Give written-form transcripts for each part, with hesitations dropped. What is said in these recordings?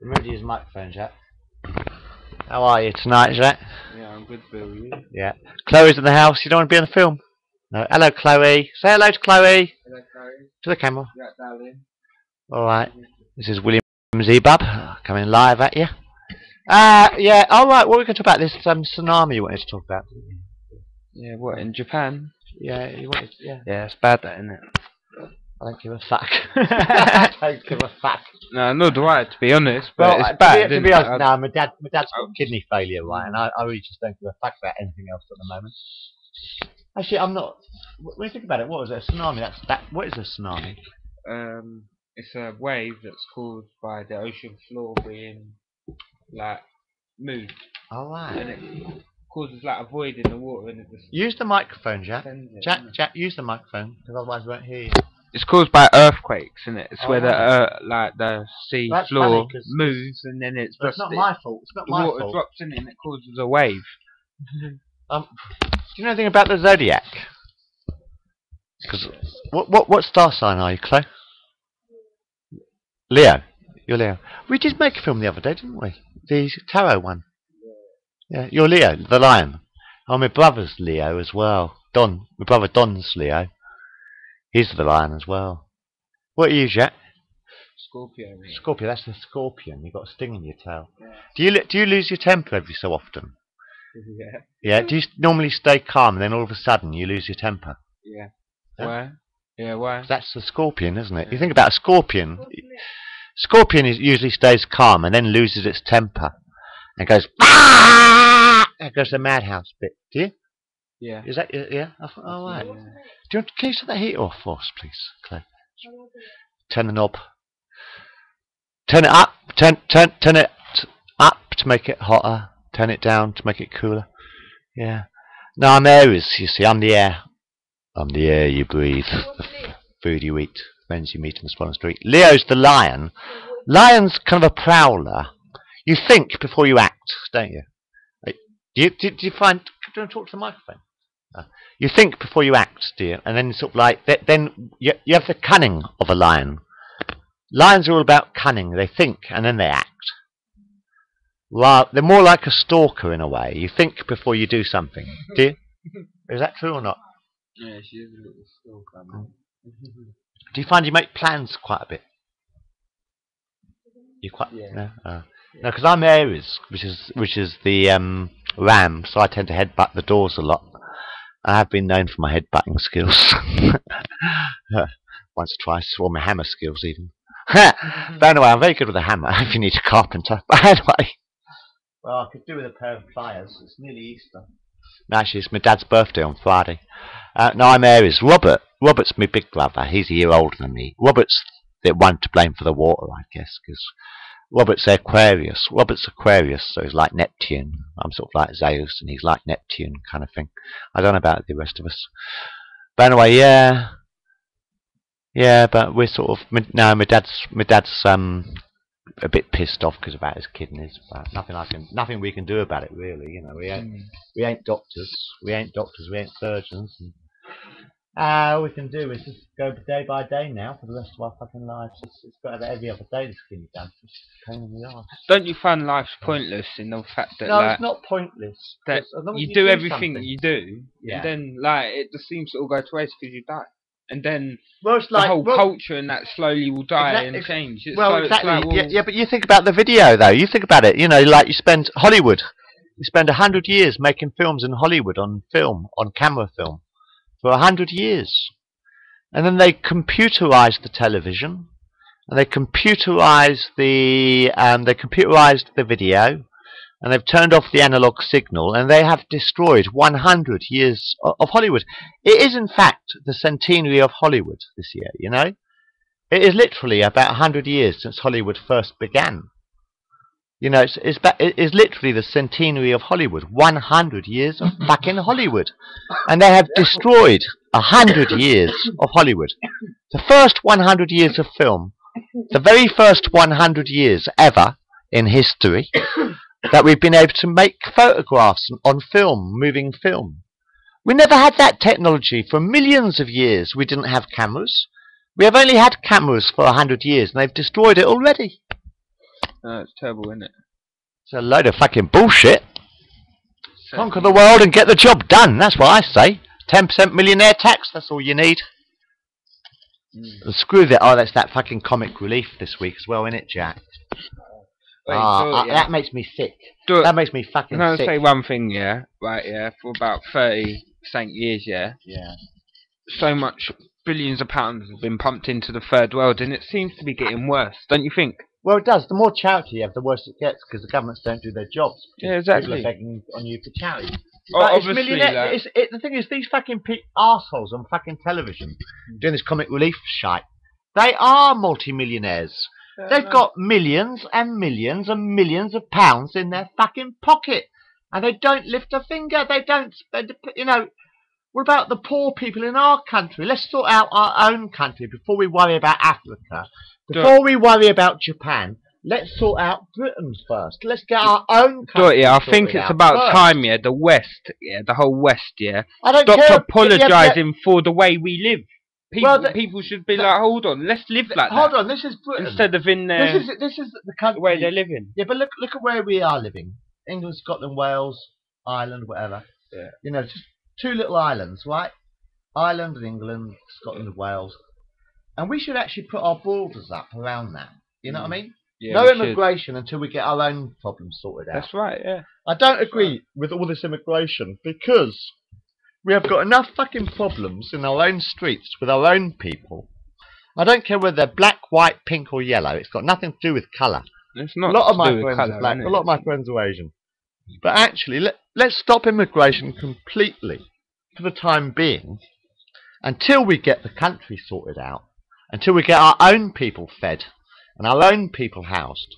Remember to use the microphone, Jack. How are you tonight, Jack? Yeah, I'm good, Bill. You? Yeah. Chloe's in the house. You don't want to be in the film? No. Hello, Chloe. Say hello to Chloe. Hello, Chloe. To the camera. Yeah, darling. Alright. This is WilliamZeebub coming live at you. Yeah, alright, what are we going to talk about? This tsunami you wanted to talk about. Yeah, what, in Japan? Yeah, you wanted, yeah. Yeah, it's bad, that, isn't it? I don't give a fuck. I don't give a fuck. No, nor do I, to be honest, but Well, it's bad. To be honest, no, my dad's got kidney failure, right, and I really just don't give a fuck about anything else at the moment. Actually, I'm not. When you think about it, what was it? A tsunami? What is a tsunami? It's a wave that's caused by the ocean floor being, like, moved. Alright. And it causes, like, a void in the water, and it just... Use the microphone, Jack. It, Jack, use the microphone, because otherwise we won't hear you. It's caused by earthquakes, isn't it? It's where the sea floor moves, and then it's not my fault. It's not my fault. The water drops in it, and it causes a wave. Do you know anything about the zodiac? Because what star sign are you, Chloe? Leo. You're Leo. We did make a film the other day, didn't we? The tarot one. Yeah, you're Leo, the lion. Oh, my brother's Leo as well. Don. My brother Don's Leo. He's the lion as well. What are you, Jack? Scorpio. Mate. Scorpio. That's the scorpion. You've got a sting in your tail. Yeah. Do you lose your temper every so often? Yeah. Yeah. Do you normally stay calm and then all of a sudden you lose your temper? Yeah. Huh? Why? Yeah. Why? That's the scorpion, isn't it? Yeah. You think about a scorpion. Scorpion usually stays calm and then loses its temper and goes. It goes to the madhouse bit. Do you? Yeah. Is that yeah? Oh, right. Yeah. Can you turn the heat off for us, please, Claire? Turn the knob. Turn it up. Turn it up to make it hotter. Turn it down to make it cooler. Yeah. No, I'm Aries. You see, I'm the air. I'm the air you breathe. The food you eat. Friends you meet on the spot on the street. Leo's the lion. Lion's kind of a prowler. You think before you act, don't you? Do you find? Do you want to talk to the microphone? You think before you act, do you? And then sort of like then you have the cunning of a lion. Lions are all about cunning. They think and then they act. Well, they're more like a stalker in a way. You think before you do something. Do you? Is that true or not? Yeah, she is a little stalker. Do you find you make plans quite a bit? You quite yeah. No, because I'm Aries, which is the ram, so I tend to headbutt the doors a lot. I have been known for my headbutting skills. Once or twice, or my hammer skills even. But anyway, I'm very good with a hammer if you need a carpenter. But anyway. Well, I could do with a pair of pliers. It's nearly Easter. No, actually, it's my dad's birthday on Friday. No, I'm Aries. Robert's my big brother. He's a year older than me. Robert's the one to blame for the water, I guess, because Robert's Aquarius. Robert's Aquarius, so he's like Neptune. I'm sort of like Zeus, and he's like Neptune, kind of thing. I don't know about the rest of us. But anyway, yeah. Yeah, but we're sort of... No, my dad's a bit pissed off because about his kidneys, but nothing we can do about it, really. You know, we ain't doctors. We ain't surgeons. And, all we can do is just go day by day now for the rest of our fucking lives. It's got to have every other day this kidney damage. It's a pain in the arse. Don't you find life's pointless in the fact that no, it's not pointless. That you do everything that you do, and then like it just seems to all go to waste because you die, and then the whole culture and that slowly will die and change. It's exactly. Yeah, but you think about the video though. You think about it. You know, like you spend Hollywood. You spend 100 years making films in Hollywood on camera film. For 100 years, and then they computerized the television, and they computerized the video, and they've turned off the analog signal, and they have destroyed 100 years of Hollywood. It is in fact the centenary of Hollywood this year. You know, it is literally about 100 years since Hollywood first began. You know, it's literally the centenary of Hollywood. 100 years of fucking Hollywood. And they have destroyed 100 years of Hollywood. The first 100 years of film, the very first 100 years ever in history, that we've been able to make photographs on film, moving film. We never had that technology for millions of years. We didn't have cameras. We have only had cameras for 100 years, and they've destroyed it already. No, it's terrible, isn't it? It's a load of fucking bullshit. Conquer the world and get the job done. That's what I say. 10% millionaire tax. That's all you need. Screw that. Oh, that's that fucking comic relief this week as well, innit, Jack? That makes me sick. That makes me fucking sick. I'll say one thing, yeah. Right, yeah. For about 30 years, yeah. Yeah. So much billions of pounds have been pumped into the third world, and it seems to be getting worse, don't you think? Well, it does. The more charity you have, the worse it gets, because the governments don't do their jobs. Yeah, exactly. People are begging on you for charity. Obviously, the thing is, these fucking arseholes on fucking television doing this comic relief shite, they are multi-millionaires. They've got millions and millions and millions of pounds in their fucking pocket, and they don't lift a finger. They don't spend, you know. What about the poor people in our country? Let's sort out our own country before we worry about Africa. Before we worry about Japan, let's sort out Britain first. Let's get our own country. I think it's about time, yeah, the West, yeah, the whole West, yeah, stop apologising for the way we live. People should be like, hold on, let's live like that. Hold on, this is Britain. Instead of in there. This is the country. The way they're living. Yeah, but look at where we are living. England, Scotland, Wales, Ireland, whatever. Yeah. You know, just 2 little islands, right? Ireland and England, Scotland and Wales. And we should actually put our borders up around that. You know what I mean? Yeah, no immigration until we get our own problems sorted out. That's right, yeah. I don't agree with all this immigration because we have got enough fucking problems in our own streets with our own people. I don't care whether they're black, white, pink or yellow. It's got nothing to do with colour. It's not. A lot of my friends are black. A lot of my friends are Asian. But actually, let's stop immigration completely for the time being until we get the country sorted out, until we get our own people fed and our own people housed.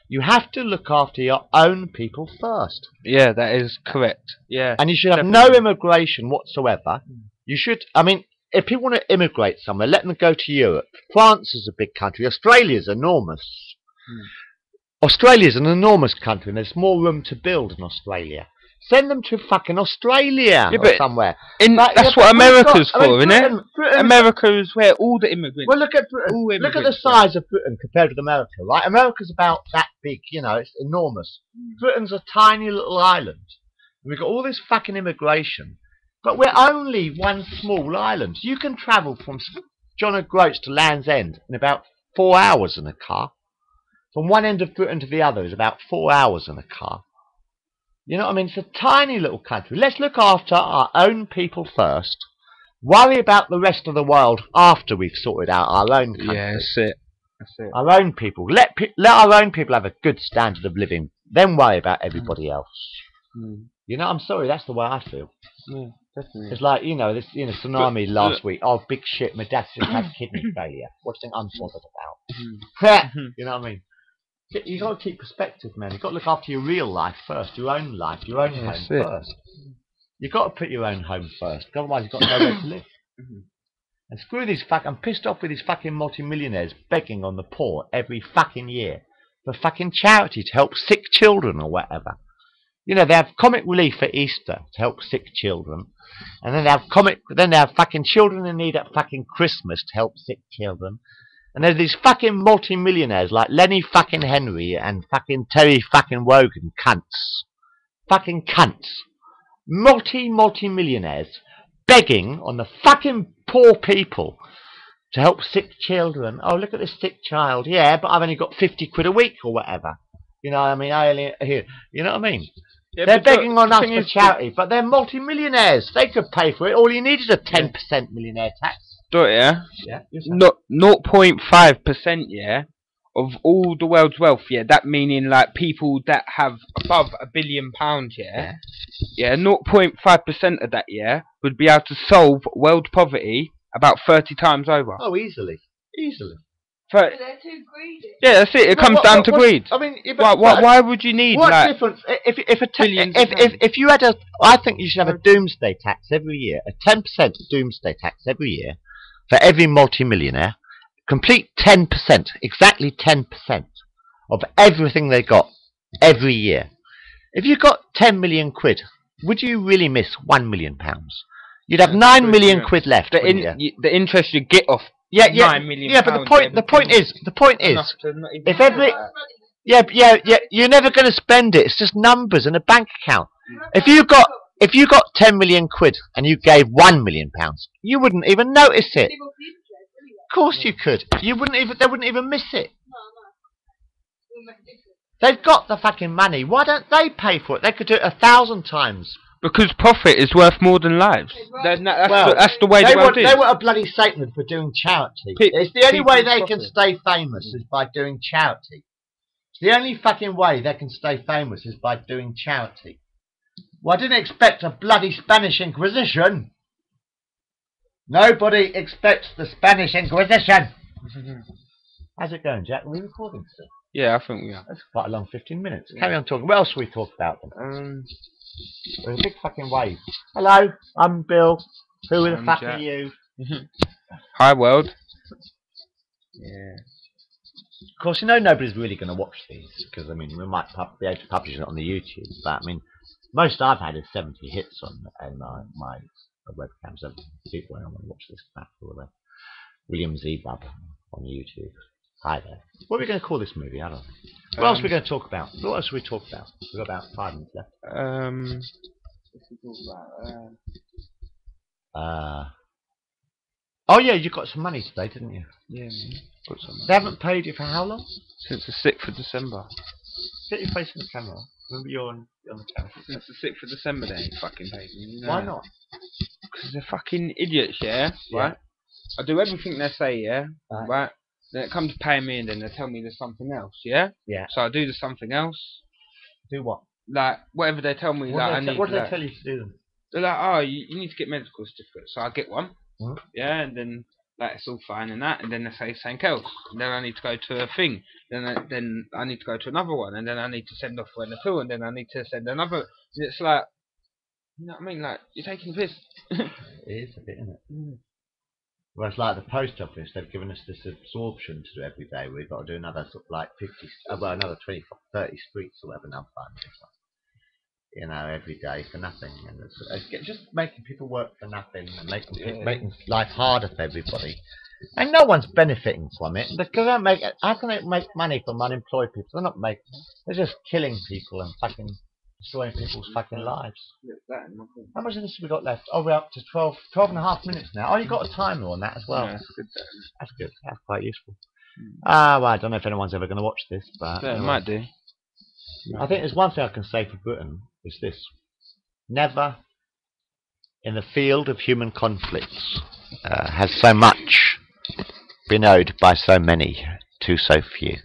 You have to look after your own people first. Yeah, that is correct. Yeah. And you should have no immigration whatsoever. You should, I mean, if people want to immigrate somewhere, let them go to Europe. France is a big country. Australia's enormous. Australia's an enormous country, and there's more room to build in Australia. Send them to fucking Australia or somewhere. That's what America's for, isn't it? America is where all the immigrants. Well, look at Britain. Look at the size of Britain compared with America, right? America's about that big, you know, it's enormous. Britain's a tiny little island. And we've got all this fucking immigration, but we're only one small island. You can travel from John O'Groats to Land's End in about 4 hours in a car. From one end of Britain to the other is about 4 hours in a car. You know what I mean? It's a tiny little country. Let's look after our own people first. Worry about the rest of the world after we've sorted out our own country. Yeah, that's it. That's it. Our own people. Let our own people have a good standard of living. Then worry about everybody else. You know, I'm sorry, that's the way I feel. Yeah, definitely. It's like, you know, this tsunami last week. Oh, big shit, my dad just had kidney failure. What do you think I'm bothered about? You know what I mean? You've got to keep perspective, man. You've got to look after your real life first, your own life, your own home first. You've got to put your own home first, otherwise you've got nowhere to live. And screw these I'm pissed off with these fucking multi-millionaires begging on the poor every fucking year for fucking charity to help sick children or whatever. You know, they have comic relief for Easter to help sick children, and then they have fucking children in need at fucking Christmas to help sick children. And there's these fucking multi-millionaires like Lenny fucking Henry and fucking Terry fucking Wogan cunts. Fucking cunts. Multi-millionaires begging on the fucking poor people to help sick children. Oh, look at this sick child. Yeah, but I've only got 50 quid a week or whatever. You know what I mean? You know what I mean? Yeah, they're begging on us for charity, but they're multi-millionaires. They could pay for it. All you need is a 10% millionaire tax. Yeah? Yeah. 0.5%, yeah, of all the world's wealth, yeah, that meaning like people that have above £1 billion, yeah, 0.5% of that, yeah, would be able to solve world poverty about 30 times over. Oh, easily. Easily. But they're too greedy. Yeah, that's it. It comes down to greed. I mean, why would you need what difference? If you had I think you should have a doomsday tax every year, a 10% doomsday tax every year for every multi-millionaire. Complete 10%, exactly 10% of everything they got every year. If you got 10 million quid, would you really miss £1 million? You'd have 9 million quid left. The interest you get off. 9 million. Yeah, but the point is, if Yeah. You're never going to spend it. It's just numbers in a bank account. If you got 10 million quid and you gave £1 million, you wouldn't even notice it. Of course you could. They wouldn't even miss it. They've got the fucking money. Why don't they pay for it? They could do it 1,000 times. Because profit is worth more than lives. That's the way the world is. They want a bloody statement for doing charity. It's the only way they can stay famous is by doing charity. It's the only fucking way they can stay famous is by doing charity. Well, I didn't expect a bloody Spanish Inquisition. Nobody expects the Spanish Inquisition. How's it going, Jack? Are we recording still? Yeah, I think we are. That's quite a long 15 minutes. Yeah. Carry on talking. What else should we talk about then? There's a big fucking wave. Hello, I'm Bill. Who the fuck are you? Hi, world. Yeah. Of course, you know nobody's really going to watch these because I mean we might be able to publish it on the YouTube, but I mean most I've had is 70 hits on my webcam. So people don't want to watch this crap or WilliamZeebub on YouTube. Hi there. What are we going to call this movie? I don't know. What else are we going to talk about? What else should we talk about? We've got about 5 minutes left. Oh yeah, you got some money today, didn't you? Yeah, got some money. They haven't paid you for how long? Since the 6th of December. Get your face in the camera. Remember you're on the camera. Since the 6th of December they ain't fucking paid me. You know? Why not? Because they're fucking idiots, yeah? Right? I do everything they say, yeah? Right? Then it comes to paying me and then they tell me there's something else, yeah? Yeah. So I do the something else. Do what? Like, whatever they tell me, what like, what do they tell you to do then? They're like, oh, you need to get medical certificates. So I get one. Mm. Yeah, and then, like, it's all fine and that. And then they say something else. And then I need to go to a thing. Then I need to go to another one. And then I need to send off for an appeal. And then I need to send another. And it's like, you know what I mean? Like, you're taking the piss. It is a bit, isn't it? Mm. Well, it's like the post office. They've given us this absorption to do every day. We've got to do another sort of like 50, well, another 20, 30 streets or whatever number. You know, every day for nothing, and it's just making people work for nothing and making life harder for everybody. And no one's benefiting from it because how can they make money from unemployed people? They're not making. They're just killing people and fucking destroying people's fucking lives. How much of this have we got left? Oh, we're up to 12 and a half minutes now. Oh, you got a timer on that as well. Yeah, that's good. That's good. That's quite useful. Well, I don't know if anyone's ever going to watch this, but it might do. I think there's one thing I can say for Britain is this: never, in the field of human conflicts, has so much been owed by so many to so few.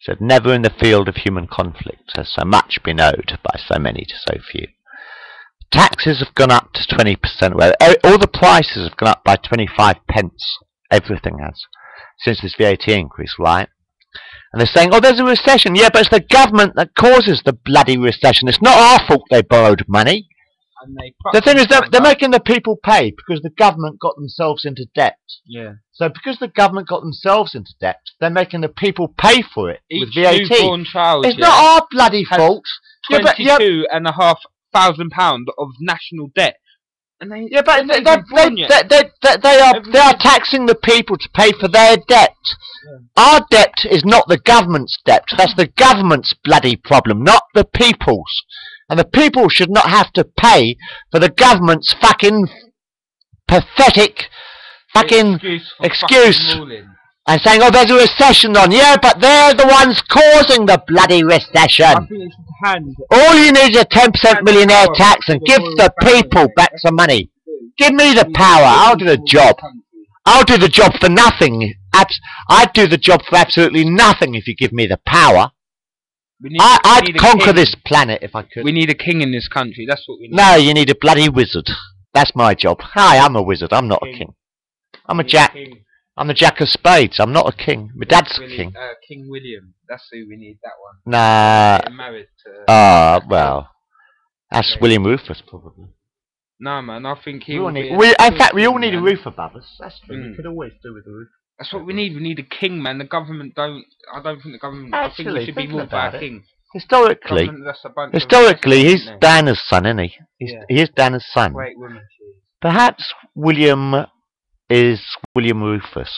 Said never in the field of human conflict has so much been owed by so many to so few. Taxes have gone up to 20%. Well, all the prices have gone up by 25 pence. Everything has since this VAT increase, right? And they're saying, oh, there's a recession. Yeah, but it's the government that causes the bloody recession. It's not our fault they borrowed money. And the thing is, they're making the people pay because the government got themselves into debt. Yeah. So because the government got themselves into debt, they're making the people pay for it with VAT. Newborn child, it's not our bloody fault. £22,500 of national debt. And they are taxing the people to pay for their debt. Yeah. Our debt is not the government's debt. That's the government's bloody problem, not the people's. And the people should not have to pay for the government's fucking pathetic fucking excuse. And saying, oh, there's a recession on. Yeah, but they're the ones causing the bloody recession. All you need is a 10% millionaire tax and give the people back some money. Give me the power. I'll do the job. I'll do the job for nothing. I'd do the job for absolutely nothing if you give me the power. I'd conquer this planet if I could. We need a king in this country. That's what we need. No, you need a bloody wizard. That's my job. Hi, I'm a wizard. I'm not a king. I'm a jack. I'm the Jack of Spades. I'm not a king. My dad's a king. King William. That's who we need. That one. Nah. Married to. Well, that's William Rufus probably. No, man. I think he. In fact, we all need a roof above us. That's true. We could always do with a roof. That's what we need. We need a king, man. The government don't. I don't think the government. Actually, I think we should be ruled by a king. Historically, he's Diana's son, isn't he? He is Diana's son. Great woman, she is. Perhaps William is William Rufus.